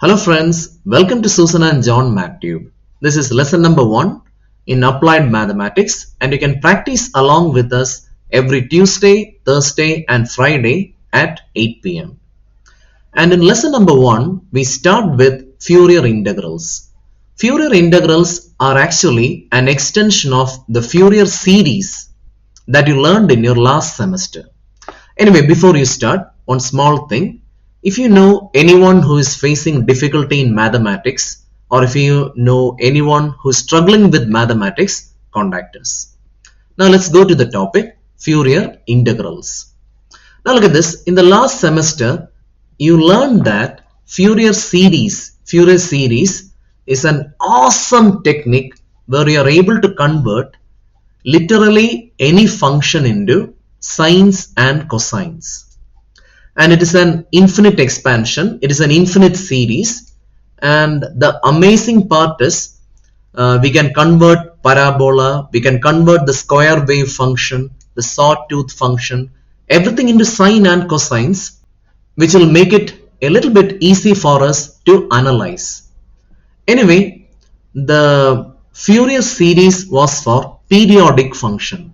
Hello friends, welcome to Susan and John MathTube. This is lesson number 1 in applied mathematics, and you can practice along with us every Tuesday, Thursday and Friday at 8 p.m. And in lesson number 1, we start with Fourier integrals. Fourier integrals are actually an extension of the Fourier series that you learned in your last semester. Anyway, before you start, one small thing. If you know anyone who is facing difficulty in mathematics, or if you know anyone who is struggling with mathematics, contact us. Now let's go to the topic, Fourier integrals. Now look at this. In the last semester, you learned that Fourier series is an awesome technique where you are able to convert literally any function into sines and cosines. And it is an infinite expansion, it is an infinite series, and the amazing part is we can convert parabola, we can convert the square wave function, the sawtooth function, everything into sine and cosines, which will make it a little bit easy for us to analyze. Anyway, the Fourier series was for periodic function.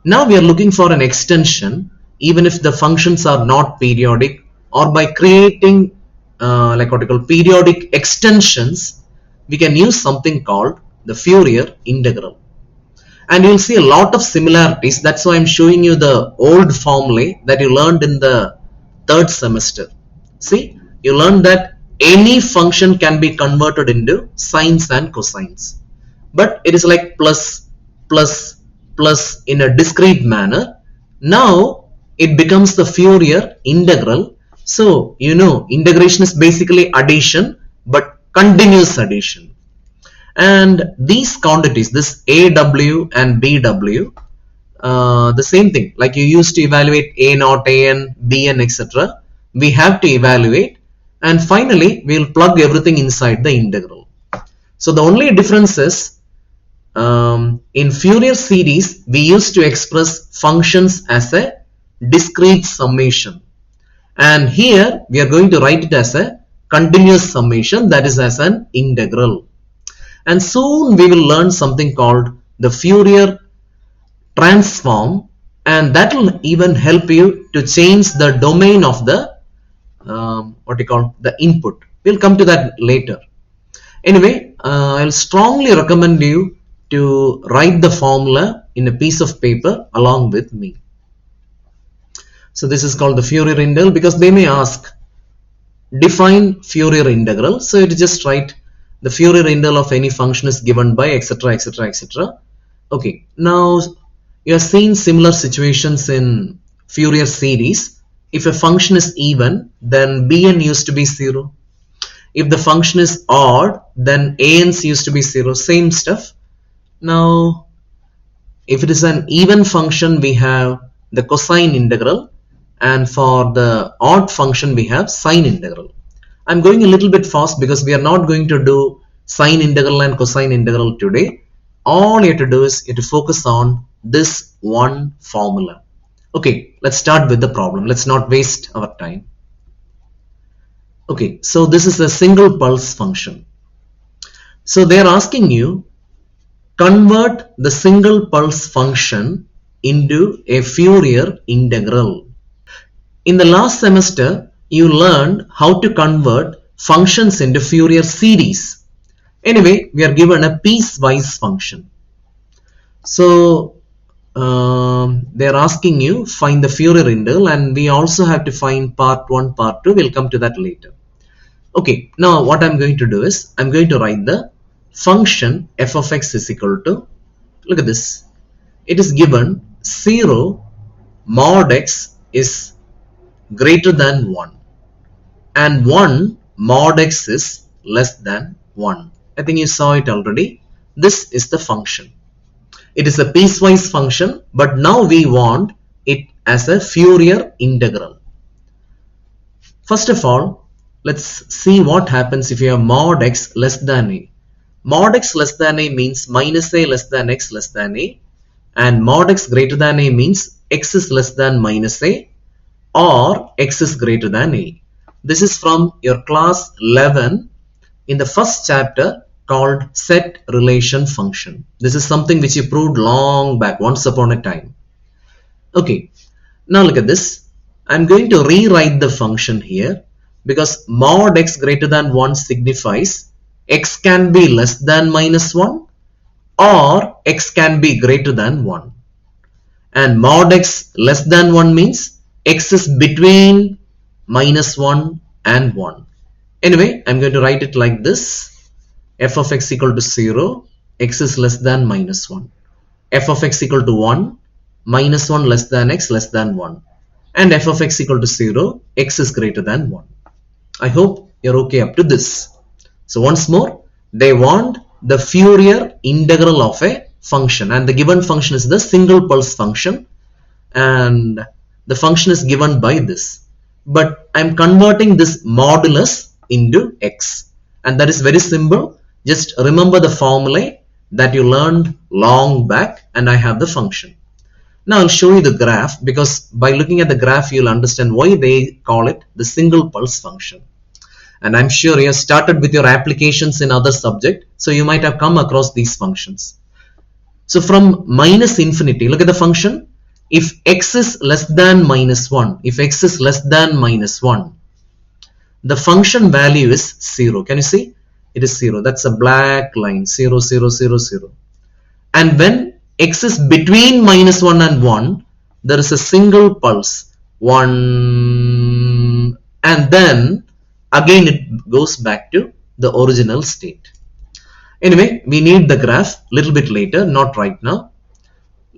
Now we are looking for an extension even if the functions are not periodic, or by creating periodic extensions, we can use something called the Fourier integral. And you'll see a lot of similarities. That's why I'm showing you the old formulae that you learned in the third semester. See, you learned that any function can be converted into sines and cosines, but it is like plus in a discrete manner. Now it becomes the Fourier integral. So you know, integration is basically addition, but continuous addition. And these quantities, this AW and BW, the same thing, like you used to evaluate A0, AN, BN, etc. We have to evaluate, and finally we will plug everything inside the integral. So the only difference is in Fourier series we used to express functions as a discrete summation, and here we are going to write it as a continuous summation, that is as an integral. And soon we will learn something called the Fourier transform, and that will even help you to change the domain of the the input. We'll come to that later. Anyway, I'll strongly recommend you to write the formula in a piece of paper along with me. So this is called the Fourier integral, because they may ask, define Fourier integral. So you just write the Fourier integral of any function is given by etc, etc, etc. Okay, now you are seeing similar situations in Fourier series. If a function is even, then Bn used to be 0. If the function is odd, then Ans used to be 0. Same stuff. Now if it is an even function, we have the cosine integral, and for the odd function we have sine integral. I'm going a little bit fast because we are not going to do sine integral and cosine integral today. All you have to do is you have to focus on this one formula. Okay, let's start with the problem. Let's not waste our time. Okay, so this is a single pulse function. So they are asking you, convert the single pulse function into a Fourier integral. In the last semester, you learned how to convert functions into Fourier series. Anyway, we are given a piecewise function. So they are asking you find the Fourier integral, and we also have to find part 1, part 2. We'll come to that later. Okay, now what I'm going to do is I'm going to write the function f of x is equal to, look at this, it is given 0 mod x is greater than 1 and 1 mod x is less than 1. I think you saw it already. This is the function. It is a piecewise function, but now we want it as a Fourier integral. First of all, let's see what happens if you have mod x less than a. Mod x less than a means minus a less than x less than a, and mod x greater than a means x is less than minus a or x is greater than a. This is from your class 11 in the first chapter called set relation function. This is something which you proved long back, once upon a time. Okay, now look at this. I'm going to rewrite the function here because mod x greater than 1 signifies x can be less than minus 1 or x can be greater than 1. And mod x less than 1 means x is between minus 1 and 1. Anyway, I'm going to write it like this. F of x equal to 0, x is less than minus 1. F of x equal to 1, minus 1 less than x less than 1. And f of x equal to 0, x is greater than 1. I hope you're okay up to this. So once more, they want the Fourier integral of a function, and the given function is the single pulse function, and the function is given by this. But I'm converting this modulus into x, and that is very simple. Just remember the formula that you learned long back, and I have the function. Now I'll show you the graph, because by looking at the graph you'll understand why they call it the single pulse function. And I'm sure you have started with your applications in other subject, so you might have come across these functions. So from minus infinity, look at the function. If x is less than minus 1, if x is less than minus 1, the function value is 0. Can you see? It is 0. That's a black line, 0, 0, 0, 0. And when x is between minus 1 and 1, there is a single pulse, 1, and then again it goes back to the original state. Anyway, we need the graph little bit later, not right now.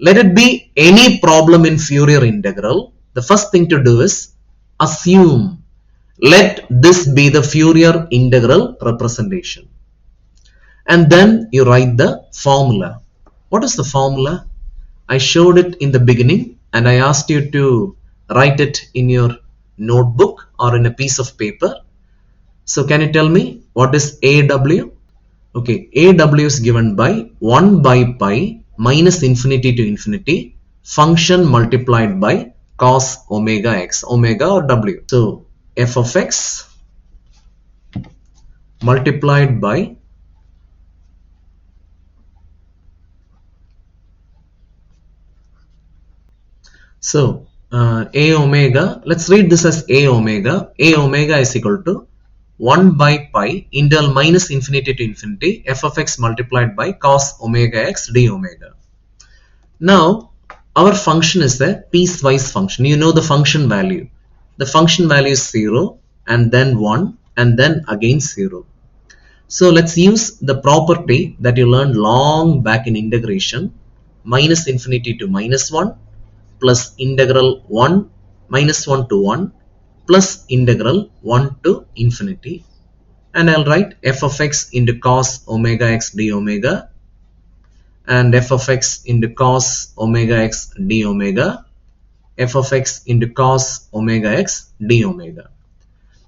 Let it be any problem in Fourier integral. The first thing to do is assume, let this be the Fourier integral representation. And then you write the formula. What is the formula? I showed it in the beginning and I asked you to write it in your notebook or in a piece of paper. So can you tell me what is AW? Okay, AW is given by 1 by pi minus infinity to infinity function multiplied by cos omega x, omega or W. So f of x multiplied by a omega, let's read this as a omega. A omega is equal to 1 by pi integral minus infinity to infinity f of x multiplied by cos omega x d omega. Now our function is a piecewise function. You know the function value. The function value is 0 and then 1 and then again 0. So let's use the property that you learned long back in integration, minus infinity to minus 1 plus integral 1 minus 1 to 1 plus integral 1 to infinity, and I'll write f of x into cos omega x d omega and f of x into cos omega x d omega, f of x into cos omega x d omega.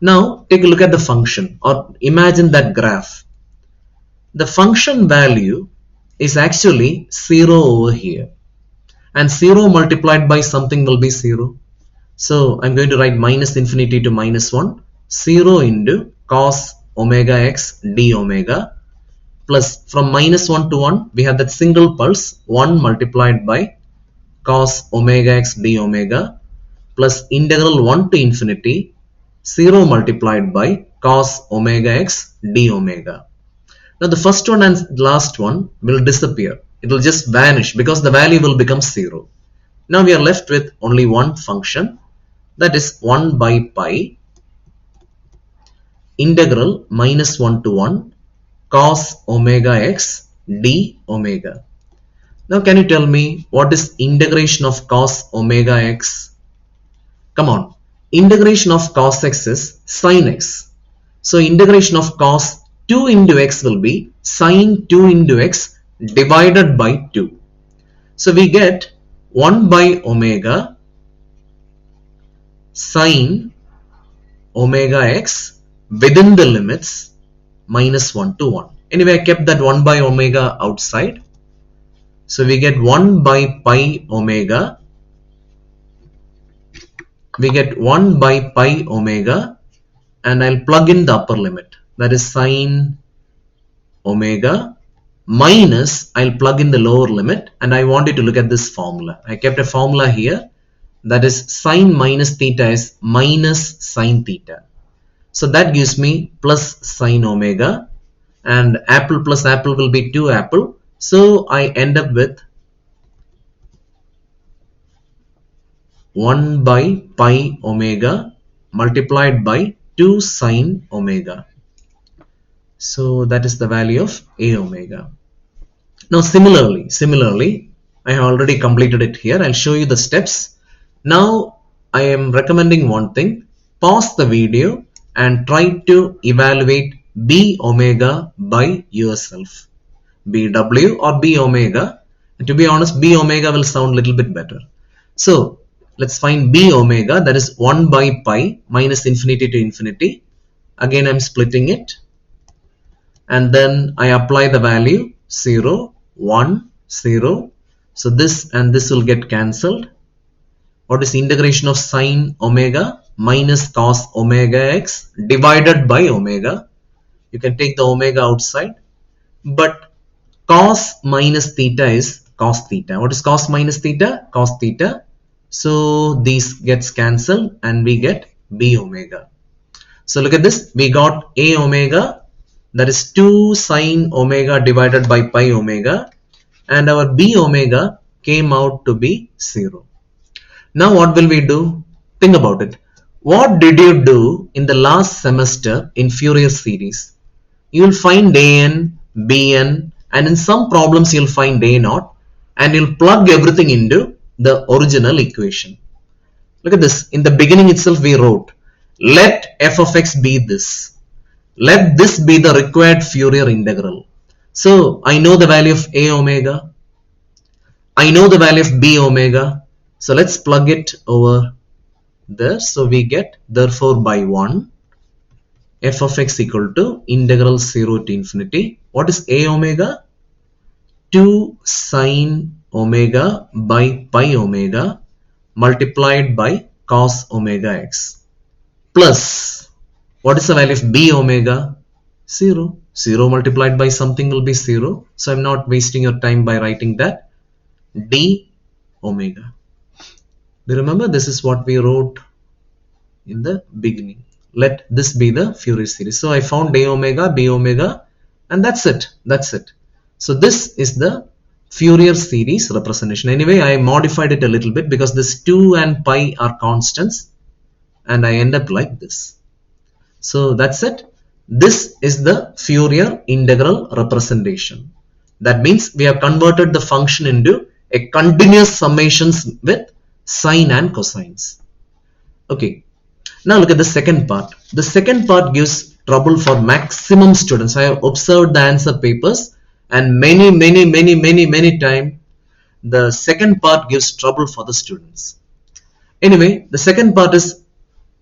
Now take a look at the function, or imagine that graph. The function value is actually 0 over here, and 0 multiplied by something will be 0. So I'm going to write minus infinity to minus 1, 0 into cos omega x d omega, plus from minus 1 to 1 we have that single pulse, 1 multiplied by cos omega x d omega, plus integral 1 to infinity 0 multiplied by cos omega x d omega. Now the first one and last one will disappear. It will just vanish because the value will become 0. Now we are left with only one function, that is 1 by pi integral minus 1 to 1 cos omega x d omega. Now can you tell me what is integration of cos omega x? Come on, integration of cos x is sin x. So integration of cos 2 into x will be sin 2 into x divided by 2. So we get 1 by omega sin omega x within the limits minus 1 to 1. Anyway, I kept that 1 by omega outside. So we get 1 by pi omega. We get 1 by pi omega and I'll plug in the upper limit, that is sine omega, minus I'll plug in the lower limit, and I want you to look at this formula. I kept a formula here, that is sine minus theta is minus sine theta. So that gives me plus sine omega, and apple plus apple will be 2 apple. So I end up with 1 by pi omega multiplied by 2 sine omega. So that is the value of a omega. Now similarly, I have already completed it here. I'll show you the steps. Now I am recommending one thing. Pause the video and try to evaluate b omega by yourself. bw or b omega. And to be honest, b omega will sound a little bit better. So let's find b omega, that is 1 by pi minus infinity to infinity. Again I'm splitting it, and then I apply the value 0, 1, 0. So this and this will get cancelled. What is integration of sine omega minus cos omega x divided by omega? You can take the omega outside, but cos minus theta is cos theta. What is cos minus theta? Cos theta. So these gets cancelled and we get b omega. So look at this, we got a omega, that is 2 sine omega divided by pi omega, and our b omega came out to be 0. Now what will we do? Think about it. What did you do in the last semester in Fourier series? You will find an, bn, and in some problems you'll find a0, and you'll plug everything into the original equation. Look at this. In the beginning itself we wrote, let f of x be this. Let this be the required Fourier integral. So I know the value of a omega. I know the value of b omega. So let's plug it over there. So we get, therefore by 1, f of x equal to integral 0 to infinity. What is a omega? 2 sine omega by pi omega multiplied by cos omega x, plus what is the value of b omega? 0. 0 multiplied by something will be 0. So I'm not wasting your time by writing that. D omega. Do you remember, this is what we wrote in the beginning. Let this be the Fourier series. So I found a omega, b omega, and that's it. That's it. So this is the Fourier series representation. Anyway, I modified it a little bit because this 2 and pi are constants, and I end up like this. So that's it. This is the Fourier integral representation. That means we have converted the function into a continuous summations with sine and cosines. Okay. Now look at the second part. The second part gives trouble for maximum students. I have observed the answer papers, and many time the second part gives trouble for the students. Anyway, the second part is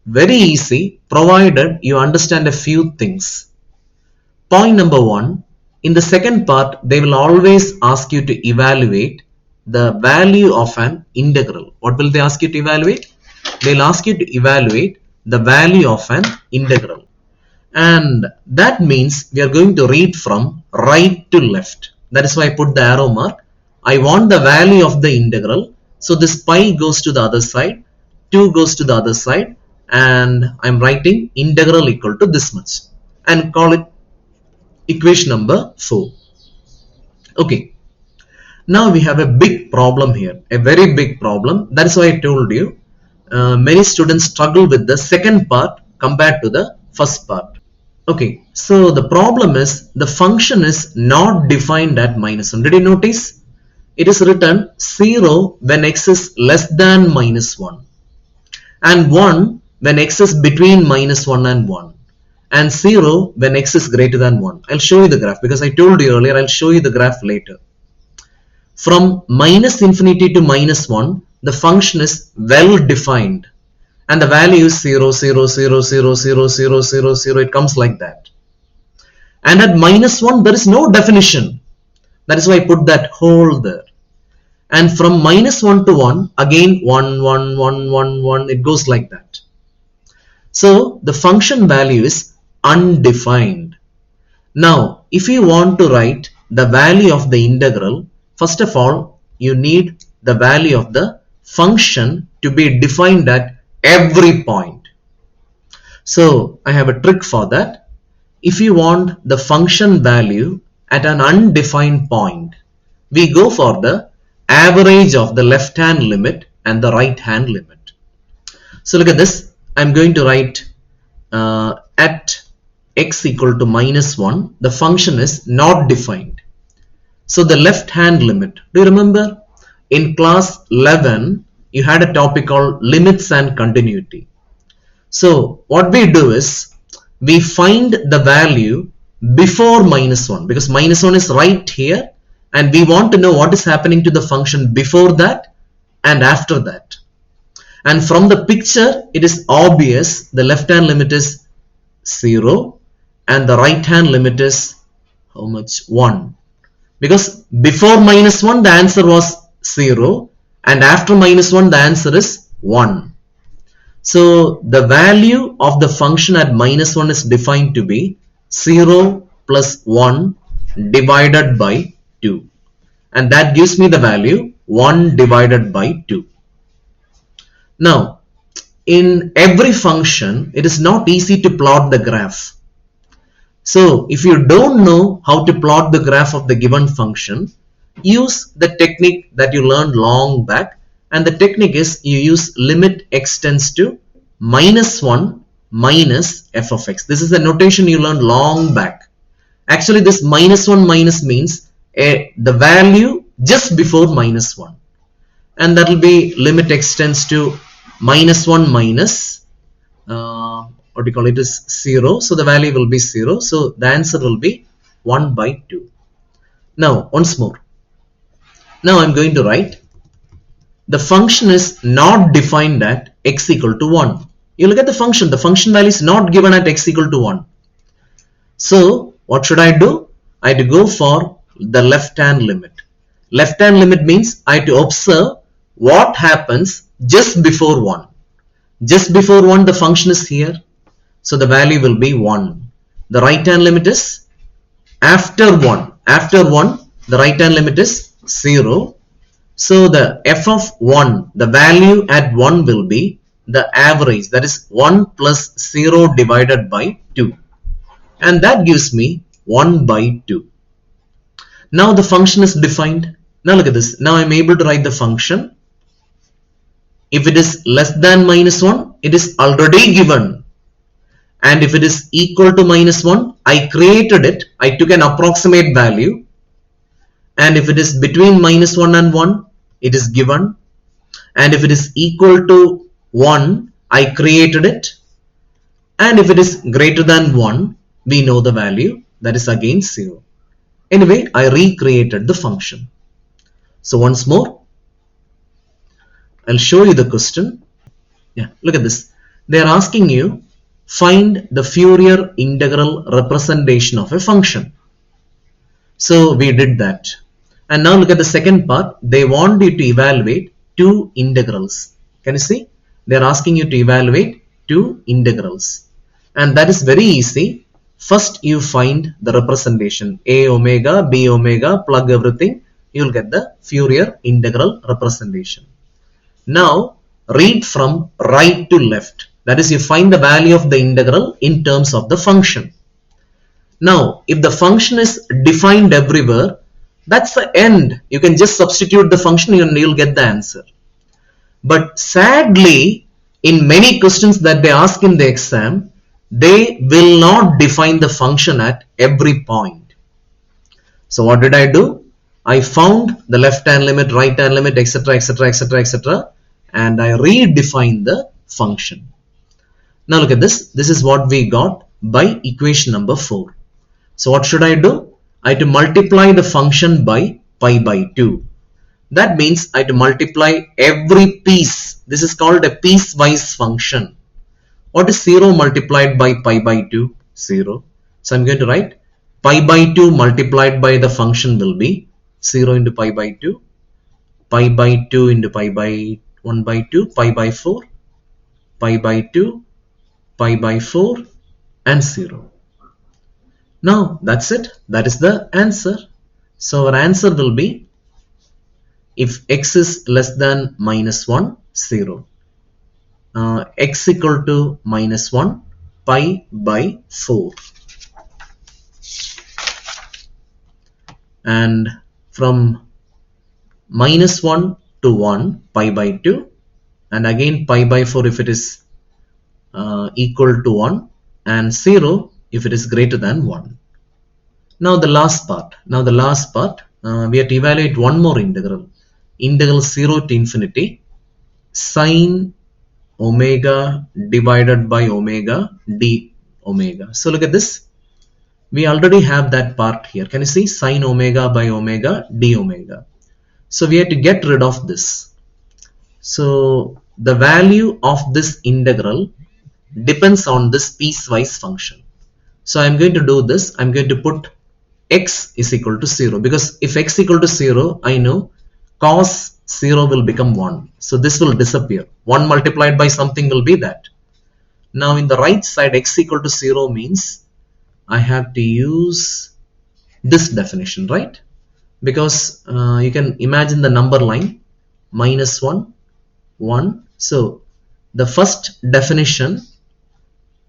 very easy provided you understand a few things. Point number 1, in the second part they will always ask you to evaluate the value of an integral. What will they ask you to evaluate? They will ask you to evaluate the value of an integral, and that means we are going to read from right to left. That is why I put the arrow mark. I want the value of the integral, so this pi goes to the other side, 2 goes to the other side, and I'm writing integral equal to this much and call it equation number 4. Okay, now we have a big problem here, a very big problem. That is why I told you many students struggle with the second part compared to the first part. Okay, so the problem is the function is not defined at -1. Did you notice? It is written 0 when x is less than -1, and 1 when x is between -1 and 1, and 0 when x is greater than 1. I'll show you the graph because I told you earlier, I'll show you the graph later. From -infinity to -1, the function is well defined, and the value is 0, 0, 0, 0, 0, 0, 0, 0. It comes like that. And at -1, there is no definition. That is why I put that hole there. And from -1 to 1, again 1, 1, 1, 1, 1. It goes like that. So the function value is undefined. Now, if you want to write the value of the integral, first of all, you need the value of the function to be defined at every point. So I have a trick for that. If you want the function value at an undefined point, we go for the average of the left hand limit and the right hand limit. So look at this. I'm going to write at x equal to -1, the function is not defined. So the left hand limit, do you remember in class 11 you had a topic called limits and continuity. So what we do is we find the value before -1 because -1 is right here and we want to know what is happening to the function before that and after that. And from the picture it is obvious the left hand limit is 0 and the right hand limit is how much? 1. Because before -1 the answer was 0 and after -1 the answer is 1. So the value of the function at -1 is defined to be 0 plus 1 divided by 2. And that gives me the value 1 divided by 2. Now, in every function, it is not easy to plot the graph. So, if you don't know how to plot the graph of the given function, use the technique that you learned long back. And the technique is you use limit x tends to -1 minus f of x. This is the notation you learned long back. Actually, this -1 minus means the value just before -1. And that will be limit x tends to -1 minus what do you call it is 0. So the value will be 0. So the answer will be 1 by 2. Now once more. Now I'm going to write the function is not defined at x equal to 1. You look at the function value is not given at x equal to 1. So what should I do? I have to go for the left hand limit. Left hand limit means I have to observe what happens just before 1. Just before 1 the function is here. So the value will be 1. The right hand limit is after 1. After 1 the right hand limit is 0. So the f of 1, the value at 1 will be the average, that is 1 plus 0 divided by 2. And that gives me 1 by 2. Now the function is defined. Now look at this. Now I'm able to write the function. If it is less than -1, it is already given. And if it is equal to -1, I created it. I took an approximate value. And if it is between -1 and 1, it is given. And if it is equal to 1, I created it. And if it is greater than 1, we know the value, that is again 0. Anyway, I recreated the function. So once more, I'll show you the question. Yeah, look at this. They are asking you, find the Fourier integral representation of a function. So we did that. And now look at the second part. They want you to evaluate two integrals. Can you see? They are asking you to evaluate two integrals. And that is very easy. First you find the representation. A omega, B omega, plug everything. You will get the Fourier integral representation. Now read from right to left. That is, you find the value of the integral in terms of the function. Now if the function is defined everywhere, that's the end. You can just substitute the function and you'll get the answer. But sadly, in many questions that they ask in the exam, they will not define the function at every point. So what did I do? I found the left hand limit, right hand limit, etc, etc, etc, etc, and I redefined the function. Now look at this. This is what we got by equation number 4. So what should I do? I have to multiply the function by pi by 2. That means I have to multiply every piece. This is called a piecewise function. What is 0 multiplied by pi by 2? 0. So I'm going to write pi by 2 multiplied by the function will be 0 into pi by 2, pi by 2 into pi by 1 by 2, pi by 4, pi by 2, pi by 4 and 0. Now that's it. That is the answer. So our answer will be, if x is less than minus 1, 0. X equal to minus 1, pi by 4. And from minus 1 to 1, pi by 2. And again pi by 4 if it is equal to 1. And 0 if it is greater than 1. Now the last part. We have to evaluate one more integral. Integral 0 to infinity sine omega divided by omega d omega. So look at this. We already have that part here. Can you see? Sine omega by omega d omega. So we have to get rid of this. So the value of this integral depends on this piecewise function. So I'm going to do this. I'm going to put x is equal to 0, because if x equal to 0, I know cos 0 will become 1. So this will disappear. 1 multiplied by something will be that. Now in the right side, x equal to 0 means I have to use this definition, right? Because you can imagine the number line, minus 1, 1. So the first definition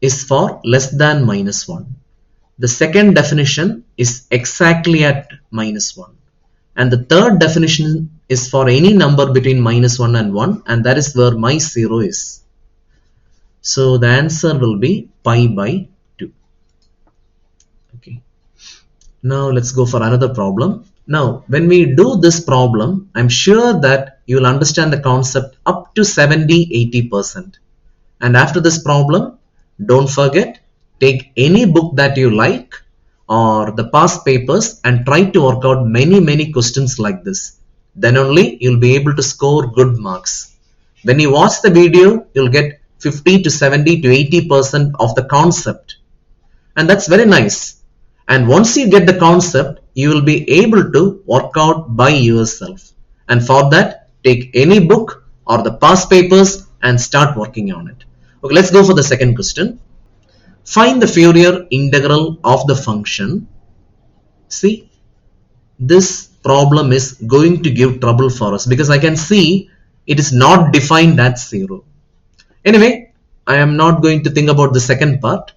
is for less than minus 1. The second definition is exactly at minus 1. And the third definition is for any number between minus 1 and 1, and that is where my 0 is. So the answer will be pi by 2. Okay. Now let's go for another problem. Now when we do this problem, I'm sure that you will understand the concept up to 70-80%. And after this problem, don't forget, take any book that you like or the past papers and try to work out many questions like this. Then only you'll be able to score good marks. When you watch the video, you'll get 50 to 70 to 80% of the concept. And that's very nice. And once you get the concept, you will be able to work out by yourself. And for that, take any book or the past papers and start working on it. Okay, let's go for the second question. Find the Fourier integral of the function. See, this problem is going to give trouble for us because I can see it is not defined as 0. Anyway, I am not going to think about the second part.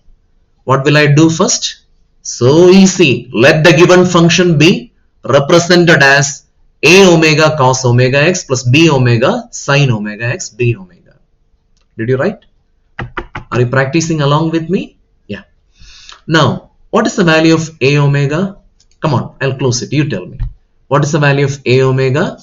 What will I do first? So easy. Let the given function be represented as a omega cos omega x plus b omega sin omega x d omega. Did you write? Are you practicing along with me? Yeah. Now, what is the value of a omega? Come on, I'll close it. You tell me. What is the value of a omega?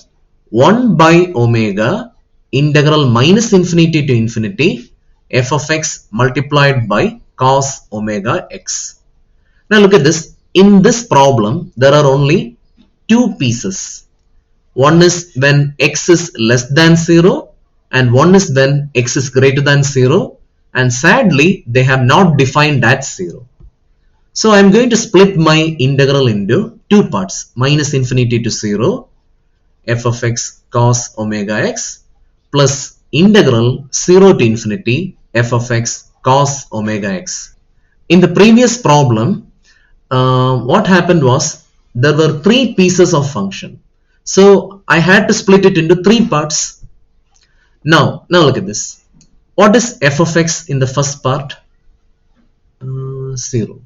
1 by omega integral minus infinity to infinity f of x multiplied by cos omega x. Now look at this. In this problem, there are only two pieces. One is when x is less than 0 and one is when x is greater than 0. And sadly, they have not defined that 0. So I am going to split my integral into two parts. Minus infinity to 0, f of x cos omega x, plus integral 0 to infinity, f of x cos omega x. In the previous problem, what happened was, there were three pieces of function. So I had to split it into three parts. Now look at this. What is f of x in the first part? 0.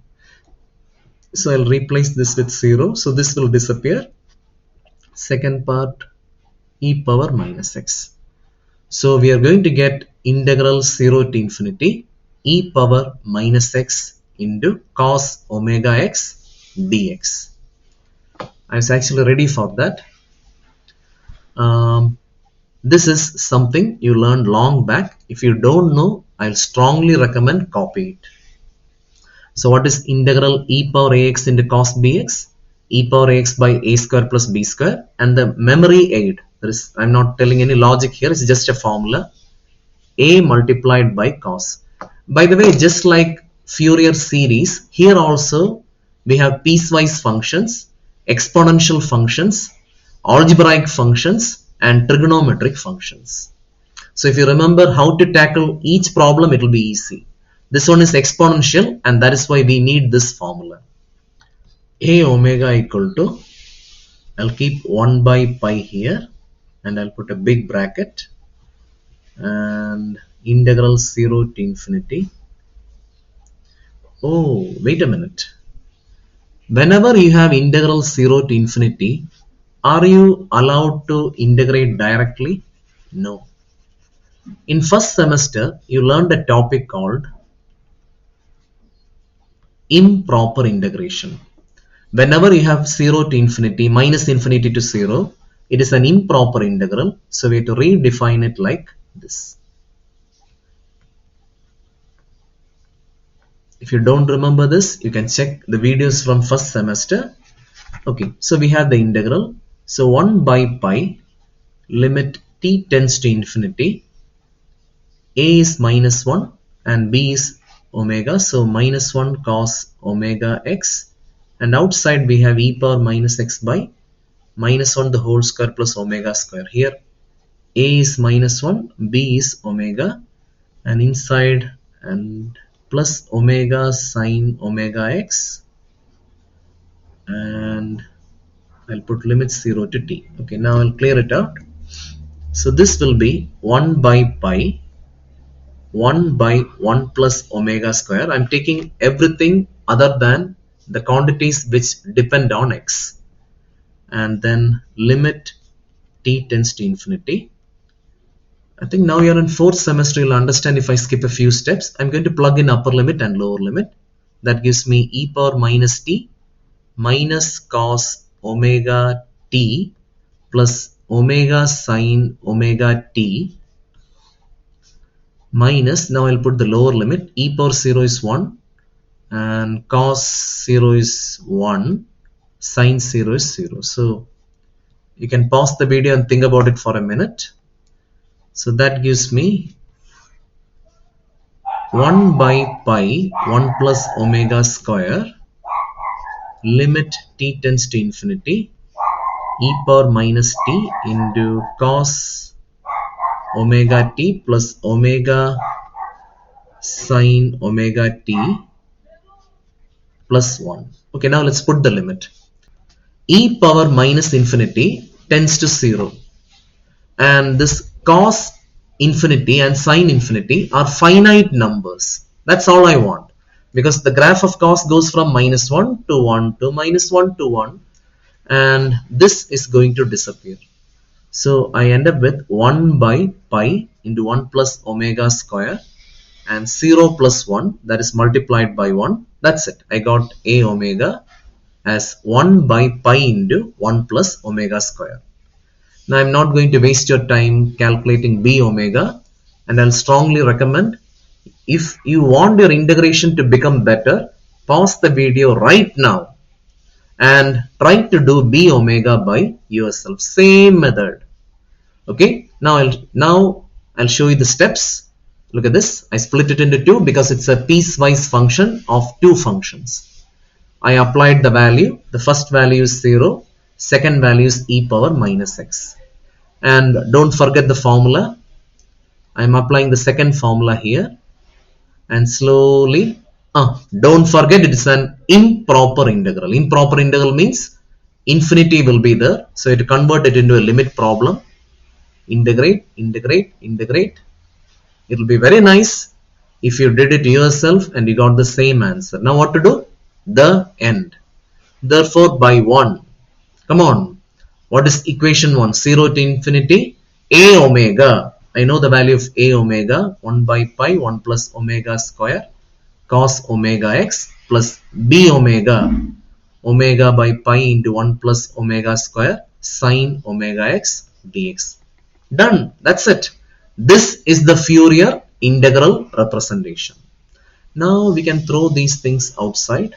So I'll replace this with 0. So this will disappear. Second part, e power minus x. So we are going to get integral 0 to infinity e power minus x into cos omega x dx. I was actually ready for that. This is something you learned long back. If you don't know, I'll strongly recommend copy it. So what is integral e power ax into cos bx? E power ax by a square plus b square. And the memory aid, I'm not telling any logic here, it's just a formula. A multiplied by cos. By the way, just like Fourier series, here also we have piecewise functions, exponential functions, algebraic functions, and trigonometric functions. So if you remember how to tackle each problem, it will be easy. This one is exponential, and that is why we need this formula. A omega equal to, I'll keep 1 by pi here, and I'll put a big bracket, and integral 0 to infinity. Oh, wait a minute. Whenever you have integral 0 to infinity, are you allowed to integrate directly? No. In first semester, you learned a topic called improper integration. Whenever you have 0 to infinity, minus infinity to 0, it is an improper integral. So we have to redefine it like this. If you don't remember this, you can check the videos from first semester. Okay, so we have the integral. So 1 by pi, limit t tends to infinity. A is minus 1 and b is omega. So minus 1 cos omega x. And outside we have e power minus x by minus 1 the whole square plus omega square. Here a is minus 1, b is omega, and inside and plus omega sine omega x, and I'll put limits 0 to t. Okay, now I'll clear it out. So this will be 1 by pi 1 by 1 plus omega square. I'm taking everything other than the quantities which depend on x, and then limit t tends to infinity. I think now you're in fourth semester, you'll understand if I skip a few steps. I'm going to plug in upper limit and lower limit. That gives me e power minus t minus cos omega t plus omega sine omega t minus, now I'll put the lower limit, e power 0 is 1 and cos 0 is 1, sine 0 is 0. So you can pause the video and think about it for a minute. So that gives me 1 by pi 1 plus omega square, limit t tends to infinity, e power minus t into cos omega t plus omega sine omega t plus 1. Okay, now let's put the limit. E power minus infinity tends to 0, and this cos infinity and sine infinity are finite numbers. That's all I want, because the graph of cos goes from minus 1 to 1 to minus 1 to 1, and this is going to disappear. So I end up with 1 by pi into 1 plus omega square and 0 plus 1, that is multiplied by 1. That's it. I got a omega as 1 by pi into 1 plus omega square. Now I'm not going to waste your time calculating b omega, and I'll strongly recommend, if you want your integration to become better, pause the video right now and try to do b omega by yourself. Same method. Okay, now I'll show you the steps. Look at this. I split it into two because it's a piecewise function of two functions. I applied the value. The first value is 0. Second value is e power minus x. And don't forget the formula. I'm applying the second formula here. And slowly, don't forget it is an improper integral. Improper integral means infinity will be there. So to convert it into a limit problem, integrate, integrate, integrate. It will be very nice if you did it yourself and you got the same answer. Now what to do? The end. Therefore by 1. Come on. What is equation 1? 0 to infinity. A omega. I know the value of a omega. 1 by pi 1 plus omega square cos omega x plus b omega. Omega by pi into 1 plus omega square sine omega x dx. Done. That's it. This is the Fourier integral representation. Now we can throw these things outside.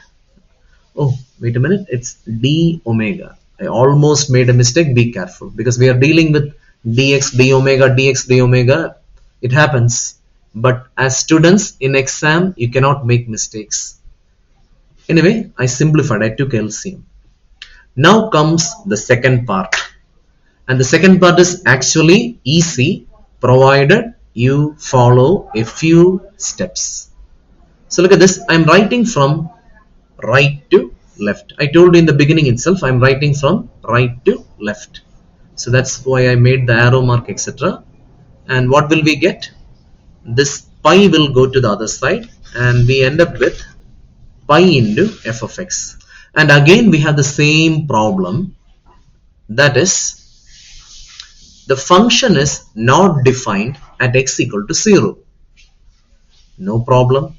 Oh, wait a minute. It's d omega. I almost made a mistake. Be careful, because we are dealing with dx d omega, dx d omega. It happens. But as students in exam, you cannot make mistakes. Anyway, I simplified. I took LCM. Now comes the second part. And the second part is actually easy, provided you follow a few steps. So look at this. I'm writing from right to left. I told you in the beginning itself, I'm writing from right to left. So that's why I made the arrow mark, etc. And what will we get? This pi will go to the other side and we end up with pi into f of x. And again we have the same problem, that is the function is not defined at x equal to 0. No problem.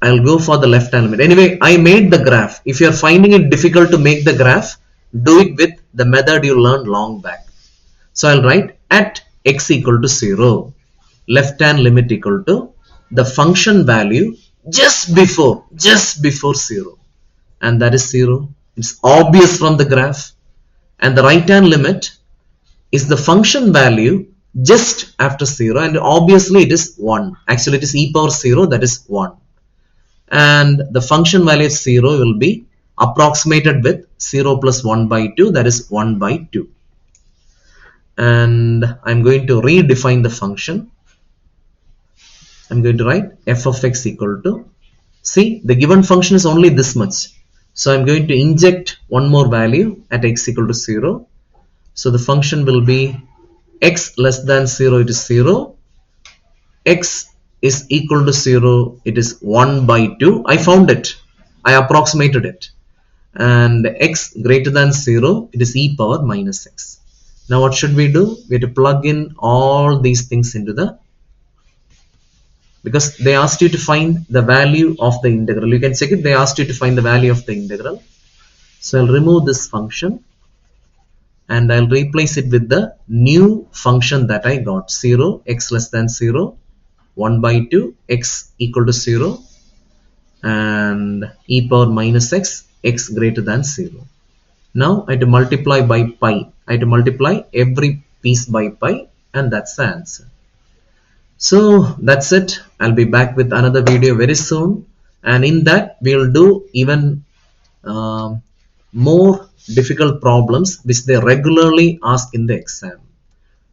I'll go for the left hand limit. Anyway, I made the graph. If you're finding it difficult to make the graph, do it with the method you learned long back. So I'll write at x equal to 0, left hand limit equal to the function value just before 0, and that is 0. It's obvious from the graph. And the right hand limit is the function value just after 0, and obviously it is 1. Actually it is e power 0, that is 1. And the function value of 0 will be approximated with 0 plus 1 by 2, that is 1 by 2. And I'm going to redefine the function. I'm going to write f of x equal to, see, the given function is only this much. So I'm going to inject one more value at x equal to 0. So the function will be x less than 0, it is 0. X is equal to 0, it is 1 by 2. I found it. I approximated it. And x greater than 0, it is e power minus x. Now what should we do? We have to plug in all these things into the, because they asked you to find the value of the integral. You can check it. They asked you to find the value of the integral. So I'll remove this function and I'll replace it with the new function that I got. 0, x less than 0, 1 by 2, x equal to 0, and e power minus x, x greater than 0. Now I have to multiply by pi. I have to multiply every piece by pi, and that's the answer. So that's it. I'll be back with another video very soon, and in that we'll do even more difficult problems which they regularly ask in the exam.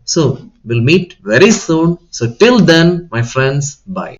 So we'll meet very soon. So till then, my friends, bye.